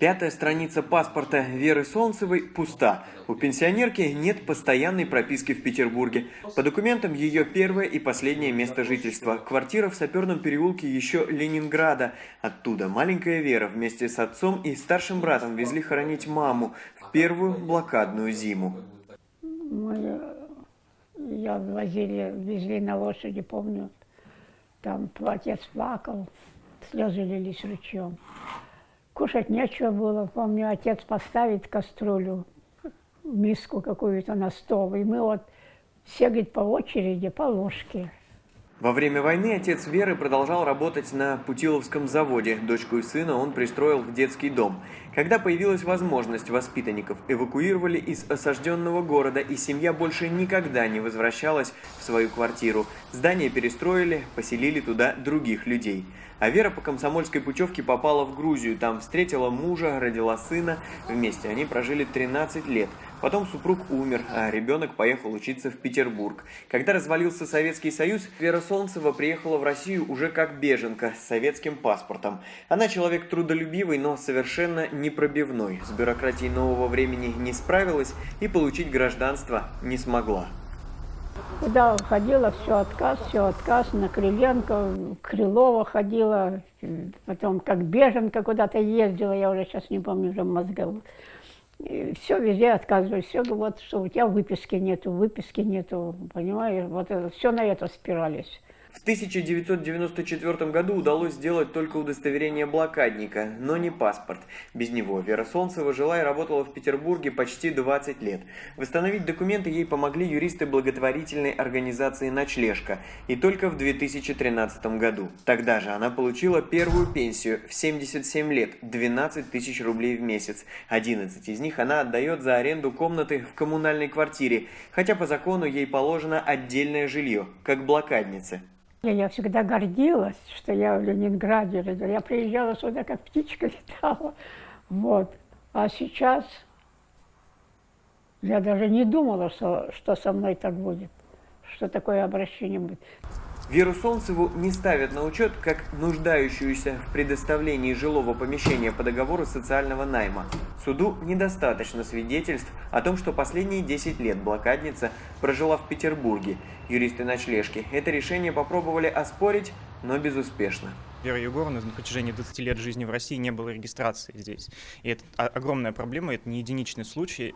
Пятая страница паспорта Веры Солнцевой пуста. У пенсионерки нет постоянной прописки в Петербурге. По документам ее первое и последнее место жительства. Квартира в Саперном переулке еще Ленинграда. Оттуда маленькая Вера вместе с отцом и старшим братом везли хоронить маму в первую блокадную зиму. Ее везли на лошади, помню. Там отец плакал, слезы лились ручьем. Кушать нечего было. Помню, отец поставит кастрюлю, миску какую-то на стол. И мы вот все, говорит, по очереди, по ложке. Во время войны отец Веры продолжал работать на Путиловском заводе. Дочку и сына он пристроил в детский дом. Когда появилась возможность, воспитанников эвакуировали из осажденного города, и семья больше никогда не возвращалась в свою квартиру. Здание перестроили, поселили туда других людей. А Вера по комсомольской путевке попала в Грузию. Там встретила мужа, родила сына. Вместе они прожили 13 лет. Потом супруг умер, а ребенок поехал учиться в Петербург. Когда развалился Советский Союз, Вера Солнцева приехала в Россию уже как беженка с советским паспортом. Она человек трудолюбивый, но совершенно непробивной. С бюрократией нового времени не справилась и получить гражданство не смогла. Куда ходила, все отказ, на Криленко, Крылова ходила, потом как беженка куда-то ездила, я уже сейчас не помню, уже мозгов. Все везде отказывают, все вот, что у тебя выписки нету, понимаешь, вот это, все на это спирались. В 1994 году удалось сделать только удостоверение блокадника, но не паспорт. Без него Вера Солнцева жила и работала в Петербурге почти 20 лет. Восстановить документы ей помогли юристы благотворительной организации «Ночлежка». И только в 2013 году. Тогда же она получила первую пенсию в 77 лет, 12 тысяч рублей в месяц. 11 из них она отдает за аренду комнаты в коммунальной квартире, хотя по закону ей положено отдельное жилье, как блокаднице. Я всегда гордилась, что я в Ленинграде родила. Я приезжала сюда, как птичка летала. Вот. А сейчас я даже не думала, что со мной так будет, что такое обращение будет. Веру Солнцеву не ставят на учет как нуждающуюся в предоставлении жилого помещения по договору социального найма. Суду недостаточно свидетельств о том, что последние 10 лет блокадница прожила в Петербурге. Юристы «Ночлежки» это решение попробовали оспорить, но безуспешно. Вера Егоровна на протяжении 20 лет жизни в России не было регистрации здесь. И это огромная проблема, это не единичный случай.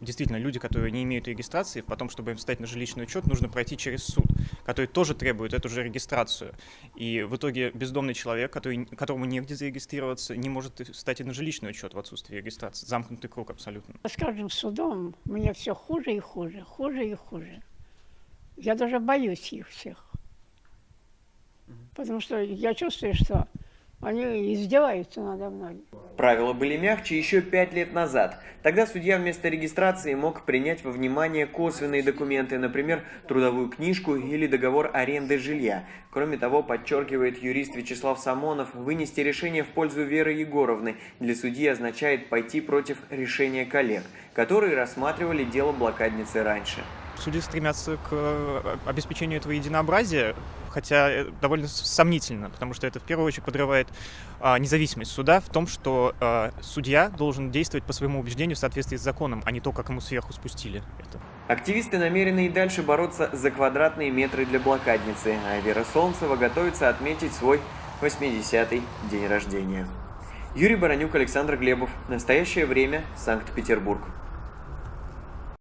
Действительно, люди, которые не имеют регистрации, потом, чтобы им встать на жилищный учет, нужно пройти через суд, который тоже требует эту же регистрацию. И в итоге бездомный человек, которому негде зарегистрироваться, не может встать и на жилищный учет в отсутствии регистрации. Замкнутый круг абсолютно. С каждым судом мне все хуже и хуже, хуже и хуже. Я даже боюсь их всех. Потому что я чувствую, что они издеваются надо мной. Правила были мягче еще 5 лет назад. Тогда судья вместо регистрации мог принять во внимание косвенные документы, например, трудовую книжку или договор аренды жилья. Кроме того, подчеркивает юрист Вячеслав Самонов, вынести решение в пользу Веры Егоровны для судьи означает пойти против решения коллег, которые рассматривали дело блокадницы раньше. Судьи стремятся к обеспечению этого единообразия, хотя довольно сомнительно, потому что это в первую очередь подрывает независимость суда в том, что судья должен действовать по своему убеждению в соответствии с законом, а не то, как ему сверху спустили это. Активисты намерены и дальше бороться за квадратные метры для блокадницы, а Вера Солнцева готовится отметить свой 80-й день рождения. Юрий Баранюк, Александр Глебов. Настоящее время. Санкт-Петербург.